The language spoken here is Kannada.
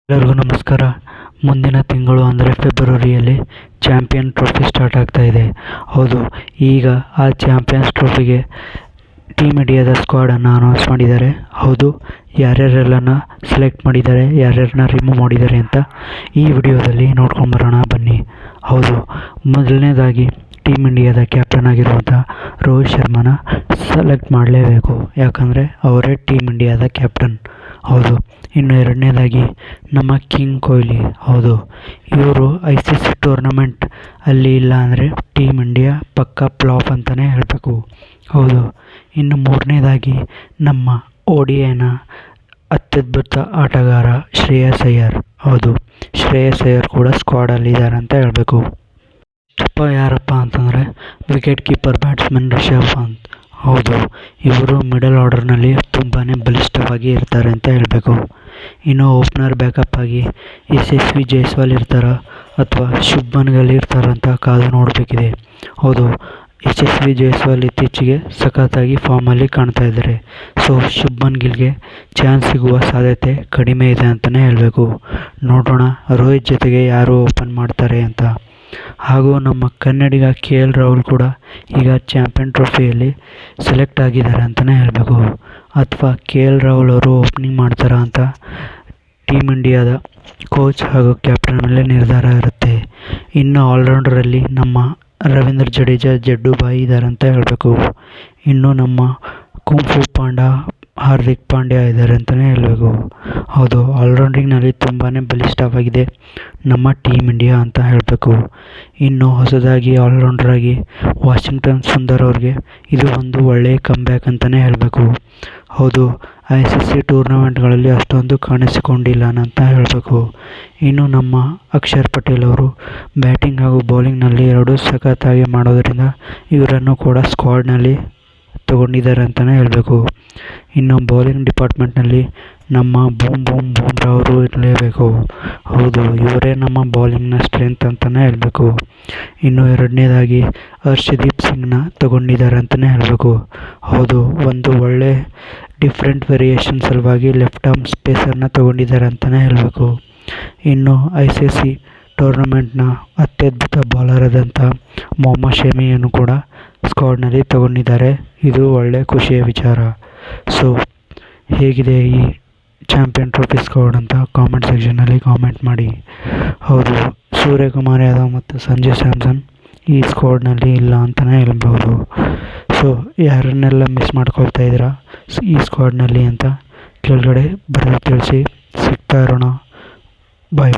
ಎಲ್ಲರಿಗೂ ನಮಸ್ಕಾರ. ಮುಂದಿನ ತಿಂಗಳು ಅಂದರೆ ಫೆಬ್ರವರಿಯಲ್ಲಿ ಚಾಂಪಿಯನ್ ಟ್ರೋಫಿ ಸ್ಟಾರ್ಟ್ ಆಗ್ತಾ ಇದೆ. ಹೌದು, ಈಗ ಆ ಚಾಂಪಿಯನ್ಸ್ ಟ್ರೋಫಿಗೆ ಟೀಮ್ ಇಂಡಿಯಾದ ಸ್ಕ್ವಾಡನ್ನು ಅನೌನ್ಸ್ ಮಾಡಿದ್ದಾರೆ. ಹೌದು, ಯಾರ್ಯಾರೆಲ್ಲನ ಸೆಲೆಕ್ಟ್ ಮಾಡಿದ್ದಾರೆ, ಯಾರ್ಯಾರನ್ನ ರಿಮೂವ್ ಮಾಡಿದ್ದಾರೆ ಅಂತ ಈ ವಿಡಿಯೋದಲ್ಲಿ ನೋಡ್ಕೊಂಬರೋಣ ಬನ್ನಿ. ಹೌದು, ಮೊದಲನೇದಾಗಿ ಟೀಮ್ ಇಂಡಿಯಾದ ಕ್ಯಾಪ್ಟನ್ ಆಗಿರುವಂಥ ರೋಹಿತ್ ಶರ್ಮಾನ ಸೆಲೆಕ್ಟ್ ಮಾಡಲೇಬೇಕು, ಯಾಕಂದರೆ ಅವರೇ ಟೀಮ್ ಇಂಡಿಯಾದ ಕ್ಯಾಪ್ಟನ್. ಹೌದು, ಇನ್ನು ಎರಡನೇದಾಗಿ ನಮ್ಮ ಕಿಂಗ್ ಕೊಹ್ಲಿ. ಹೌದು, ಇವರು ICC ಟೂರ್ನಮೆಂಟ್ ಅಲ್ಲಿ ಇಲ್ಲ ಅಂದರೆ ಟೀಮ್ ಇಂಡಿಯಾ ಪಕ್ಕಾ ಫ್ಲಾಪ್ ಅಂತಲೇ ಹೇಳಬೇಕು. ಹೌದು, ಇನ್ನು ಮೂರನೇದಾಗಿ ನಮ್ಮ ODIನ ಅತ್ಯದ್ಭುತ ಆಟಗಾರ ಶ್ರೇಯಸ್ ಅಯ್ಯರ್. ಹೌದು, ಶ್ರೇಯಸ್ ಅಯ್ಯರ್ ಕೂಡ ಸ್ಕ್ವಾಡಲ್ಲಿದ್ದಾರೆ ಅಂತ ಹೇಳಬೇಕು. ಯಾರಪ್ಪ ಅಂತಂದರೆ wicket keeper batsman Rishabh Pant. ಹೌದು, ಇವರು ಮಿಡಲ್ ಆರ್ಡರ್ನಲ್ಲಿ ತುಂಬಾ ಬಲಿಷ್ಠವಾಗಿ ಇರ್ತಾರೆ ಅಂತ ಹೇಳಬೇಕು. ಇನ್ನು ಓಪನರ್ ಬ್ಯಾಕಪ್ ಆಗಿ ಯಶಸ್ವಿ ಜೈಸ್ವಾಲ್ ಇರ್ತಾರ ಅಥವಾ ಶುಭ್ಮನ್ ಗಿಲ್ ಇರ್ತಾರಂತ ಕಾದು ನೋಡಬೇಕಿದೆ. ಹೌದು, ಯಶಸ್ವಿ ಜೈಸ್ವಾಲ್ ಇತ್ತೀಚೆಗೆ ಸಖತ್ತಾಗಿ ಫಾರ್ಮಲ್ಲಿ ಕಾಣ್ತಾ ಇದ್ದಾರೆ. ಸೊ ಶುಭ್ಮನ್ ಗಿಲ್ಗೆ ಚಾನ್ಸ್ ಸಿಗುವ ಸಾಧ್ಯತೆ ಕಡಿಮೆ ಇದೆ ಅಂತಲೇ ಹೇಳಬೇಕು. ನೋಡೋಣ ರೋಹಿತ್ ಜೊತೆಗೆ ಯಾರು ಓಪನ್ ಮಾಡ್ತಾರೆ ಅಂತ. ಹಾಗೂ ನಮ್ಮ ಕನ್ನಡಿಗ KL ರಾಹುಲ್ ಕೂಡ ಈಗ ಚಾಂಪಿಯನ್ ಟ್ರೋಫಿಯಲ್ಲಿ ಸೆಲೆಕ್ಟ್ ಆಗಿದ್ದಾರೆ ಅಂತಲೇ ಹೇಳಬೇಕು. ಅಥವಾ KL ರಾಹುಲ್ ಅವರು ಓಪನಿಂಗ್ ಮಾಡ್ತಾರಾ ಅಂತ ಟೀಮ್ ಇಂಡಿಯಾದ ಕೋಚ್ ಹಾಗೂ ಕ್ಯಾಪ್ಟನ್ ಮೇಲೆ ನಿರ್ಧಾರ ಇರುತ್ತೆ. ಇನ್ನು ಆಲ್ರೌಂಡರಲ್ಲಿ ನಮ್ಮ ರವೀಂದ್ರ ಜಡೇಜಾ, ಜಡ್ಡು ಬಾಯಿ ಇದ್ದಾರೆ ಅಂತ ಹೇಳಬೇಕು. ಇನ್ನು ನಮ್ಮ ಕುಂಫು ಪಾಂಡ್ಯ, ಹಾರ್ದಿಕ್ ಪಾಂಡ್ಯ ಇದ್ದಾರೆ ಅಂತಲೇ ಹೇಳಬೇಕು. ಹೌದು, ಆಲ್ರೌಂಡಿಂಗ್ನಲ್ಲಿ ತುಂಬಾ ಬಲಿಷ್ಠವಾಗಿದೆ ನಮ್ಮ ಟೀಮ್ ಇಂಡಿಯಾ ಅಂತ ಹೇಳಬೇಕು. ಇನ್ನು ಹೊಸದಾಗಿ ಆಲ್ರೌಂಡರಾಗಿ ವಾಷಿಂಗ್ಟನ್ ಸುಂದರ್ ಅವ್ರಿಗೆ ಇದು ಒಂದು ಒಳ್ಳೆಯ ಕಮ್ಬ್ಯಾಕ್ ಅಂತಲೇ ಹೇಳಬೇಕು. ಹೌದು, ICC ಟೂರ್ನಮೆಂಟ್ಗಳಲ್ಲಿ ಅಷ್ಟೊಂದು ಕಾಣಿಸಿಕೊಂಡಿಲ್ಲ ಅಂತ ಹೇಳಬೇಕು. ಇನ್ನು ನಮ್ಮ ಅಕ್ಷರ್ ಪಟೇಲ್ ಅವರು ಬ್ಯಾಟಿಂಗ್ ಹಾಗೂ ಬೌಲಿಂಗ್ನಲ್ಲಿ ಎರಡೂ ಸಖತ್ತಾಗಿ ಮಾಡೋದರಿಂದ ಇವರನ್ನು ಕೂಡ ಸ್ಕ್ವಾಡ್ನಲ್ಲಿ ತಗೊಂಡಿದ್ದಾರೆ ಅಂತಲೇ ಹೇಳಬೇಕು. ಇನ್ನು ಬೌಲಿಂಗ್ ಡಿಪಾರ್ಟ್ಮೆಂಟ್ನಲ್ಲಿ ನಮ್ಮ ಬೂಮ್ರಾ ಅವರು ಇರಲೇಬೇಕು. ಹೌದು, ಇವರೇ ನಮ್ಮ ಬೌಲಿಂಗ್ನ ಸ್ಟ್ರೆಂತ್ ಅಂತಲೇ ಹೇಳಬೇಕು. ಇನ್ನು ಎರಡನೇದಾಗಿ ಹರ್ಷದೀಪ್ ಸಿಂಗ್ನ ತಗೊಂಡಿದ್ದಾರೆ ಅಂತಲೇ ಹೇಳಬೇಕು. ಹೌದು, ಒಂದು ಒಳ್ಳೆ ಡಿಫ್ರೆಂಟ್ ವೇರಿಯೇಷನ್ ಸಲುವಾಗಿ ಲೆಫ್ಟ್ ಆರ್ಮ್ ಸ್ಪೇಸರ್ನ ತಗೊಂಡಿದ್ದಾರೆ ಅಂತಲೇ ಹೇಳಬೇಕು. ಇನ್ನು ICC ಟೂರ್ನಮೆಂಟ್ನ ಅತ್ಯದ್ಭುತ ಬೌಲರ್ ಆದಂಥ ಮೊಹಮ್ಮದ್ ಶಮಿಯನ್ನು ಕೂಡ ಸ್ಕ್ವಾಡ್ನಲ್ಲಿ ತಗೊಂಡಿದ್ದಾರೆ. ಇದು ಒಳ್ಳೆ ಖುಷಿಯ ವಿಚಾರ. ಸೊ ಹೇಗಿದೆ ಈ ಚಾಂಪಿಯನ್ ಟ್ರೋಫಿ ಸ್ಕ್ವಾಡ್ ಅಂತ ಕಾಮೆಂಟ್ ಸೆಕ್ಷನ್ನಲ್ಲಿ ಕಾಮೆಂಟ್ ಮಾಡಿ. ಹೌದು, ಸೂರ್ಯಕುಮಾರ್ ಯಾದವ್ ಮತ್ತು ಸಂಜು ಸ್ಯಾಮ್ಸನ್ ಈ ಸ್ಕ್ವಾಡ್ನಲ್ಲಿ ಇಲ್ಲ ಅಂತಲೇ ಹೇಳ್ಬೋದು. ಸೊ ಯಾರನ್ನೆಲ್ಲ ಮಿಸ್ ಮಾಡ್ಕೊಳ್ತಾ ಇದ್ದೀರಾ ಈ ಸ್ಕ್ವಾಡ್ನಲ್ಲಿ ಅಂತ ಕೆಳಗಡೆ ಬರೆದು ತಿಳಿಸಿ. ಸಿಗ್ತಾ ಇರೋಣ. ಬಾಯ್.